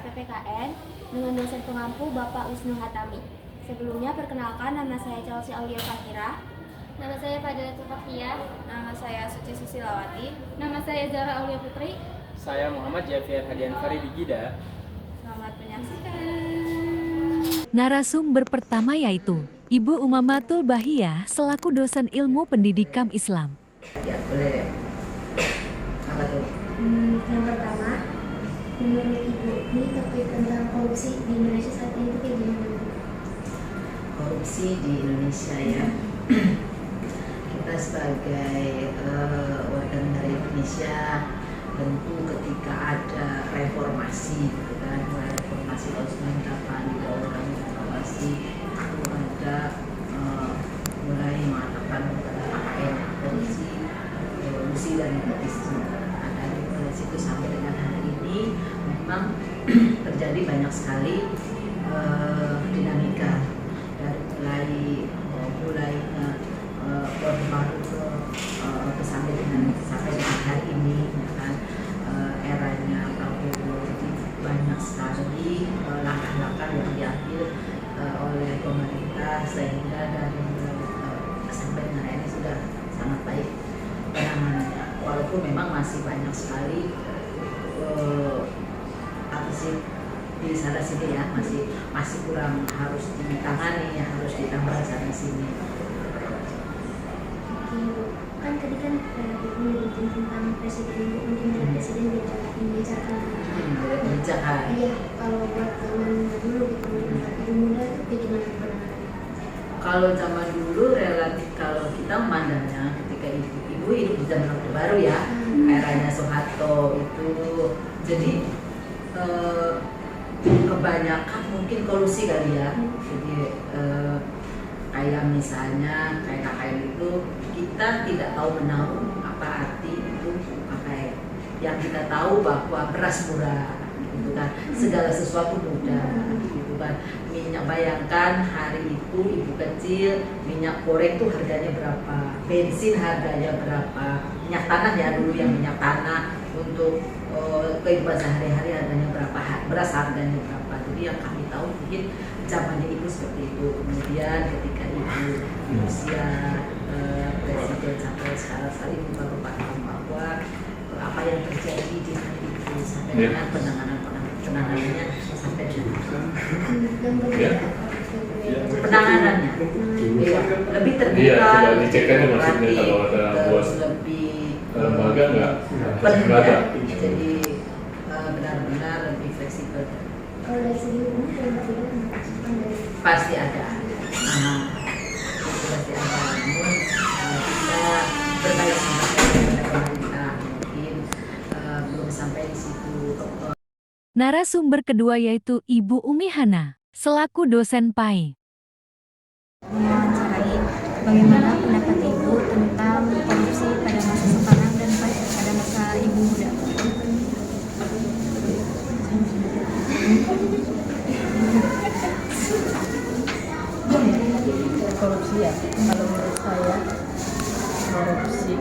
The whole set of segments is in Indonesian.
PPKN dengan dosen pengampu Bapak Wisnu Hatami. Sebelumnya perkenalkan, nama saya Chelsea Aulia Fakira. Nama saya Fadilatul Fakiyah. Nama saya Suci Susilawati. Nama saya Zahra Aulia Putri. Saya Muhammad Javier Hadian Faridikida. Selamat menyaksikan. Narasumber pertama yaitu Ibu Umamatul Bahiyah selaku dosen ilmu pendidikan Islam. Ya, boleh. Apa tuh? Yang pertama, menurut Ibu ini topik tentang korupsi di Indonesia saat ini kayak gimana? Korupsi di Indonesia ya. Kita sebagai warga negara Indonesia tentu ketika ada reformasi, gitu kan, reformasi tahun 98 di bawah reformasi itu ada mulai mengatakan KKN korupsi, revolusi dan nepotisme. Ada dari situ sampai dengan hari ini memang terjadi banyak sekali dinamika dari mulai Orde Baru ke sampai dengan hari ini, ya kan, eranya Prabowo. Jadi banyak sekali langkah-langkah yang diambil oleh pemerintah sehingga dari sampai dengan hari ini sudah sangat baik penanganannya. Walaupun memang masih banyak sekali di sana sini ya, masih kurang, harus ditangani, harus ditambah sana sini. Kan tadi kan Ibu nyebutin tentang presiden, mungkin presiden membicarakan Kebijakan. Iya, kalau buat zaman dulu gitu, Ibu muda itu kayak gimana penanganannya? Kalau zaman dulu relatif, kalau kita memandangnya ketika ibu hidup di zaman Orde Baru ya, eranya Soeharto itu, jadi kebanyakan mungkin kolusi kali ya. Jadi kayak misalnya kayak KKN itu kita tidak tahu menahu apa arti itu KKN. Yang kita tahu bahwa beras murah, gitu kan, segala sesuatu mudah, gitu kan. Minyak, bayangkan hari itu ibu kecil minyak goreng tuh harganya berapa, bensin harganya berapa, minyak tanah ya dulu, yang minyak tanah untuk kehidupan sehari-hari harganya berapa, beras harganya berapa. Jadi yang kami tahu mungkin zamannya ibu seperti itu. Kemudian ketika ibu di usia presiden sampai sekarang ibu baru paham bahwa apa yang terjadi di hari itu sampai dengan penanganannya sampai dengan penanganannya lebih terbuka, lebih lembaga nggak penuh ya. Jadi benar-benar lebih fleksibel. Kalau dari segi hukum Pasti ada. Itu pasti ada. Namun kita berbaik sangka kepada pemerintah, mungkin belum sampai di situ. Narasumber kedua yaitu Ibu Umi Hana selaku dosen PAI. mewawancarai bagaimana pendapat Ibu tentang korupsi pada masa sekarang dan pada masa Ibu muda. Korupsi ya, kalau menurut saya korupsi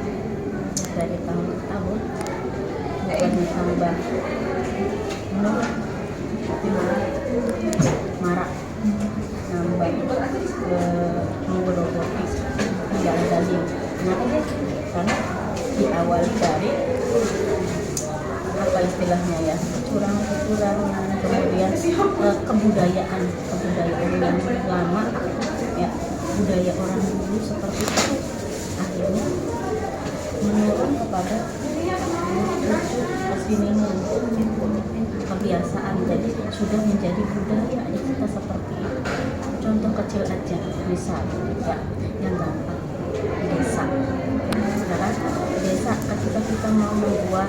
dari tahun ke tahun bukan ditambah menurut, tapi marak nambah menggerogoti, tidak ada link. Kenapa? Karena diawali dari apa istilahnya ya, kecurangan, kemudian kebudayaan yang lama ya, budaya orang dulu seperti itu akhirnya menurun kepada kesinian, kebiasaan, jadi sudah menjadi budaya kita seperti itu. Contoh kecil aja, misal ya, yang gampang, desa. Sekarang desa ketika kita mau membuat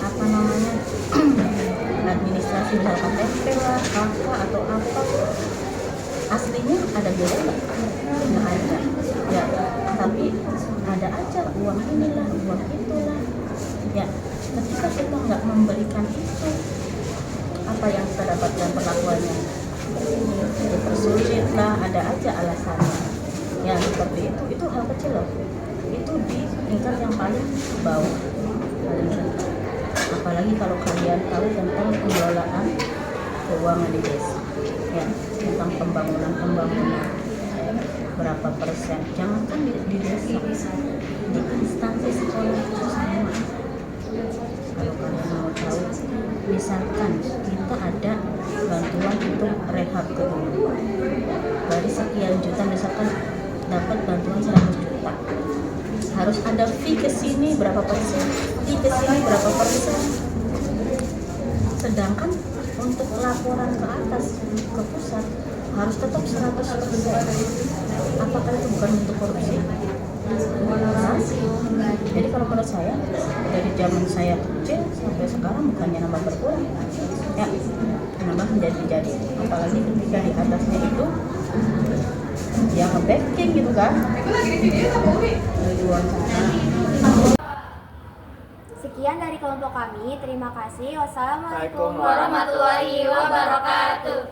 apa namanya administrasi, misalkan KTP lah, KK atau apa, aslinya ada biaya nggak ada ya, tapi ada aja uang inilah uang itulah ya. Ketika kita nggak memberikan itu, apa yang kita dapatkan perlakuannya? Dipersulit lah, ada aja alasannya ya, seperti itu hal kecil loh, itu di tingkat yang paling bawah, paling rendah. apalagi kalau kalian tahu tentang pengelolaan keuangan di desa, ya, tentang pembangunan berapa persen, jangankan di desa, di instansi sekolah itu sama. Kalau kalian mau tahu, misalkan kita ada bantuan untuk rehab gedung dari sekian juta, misalkan dapat bantuan 100 juta, harus ada fee ke sini berapa persen, fee ke sini berapa persen. Sedangkan untuk laporan ke atas, ke pusat, harus tetap 100%. Apakah itu bukan untuk korupsi? Nah, jadi kalau menurut saya, dari zaman saya kecil sampai sekarang bukannya nambah berkurang, ya nambah menjadi. Apalagi ketika di atasnya itu yang nge-backing gitu kan, dari wawancara. Sekian dari kelompok kami. Terima kasih. Wassalamualaikum Waalaikumsalam warahmatullahi wabarakatuh.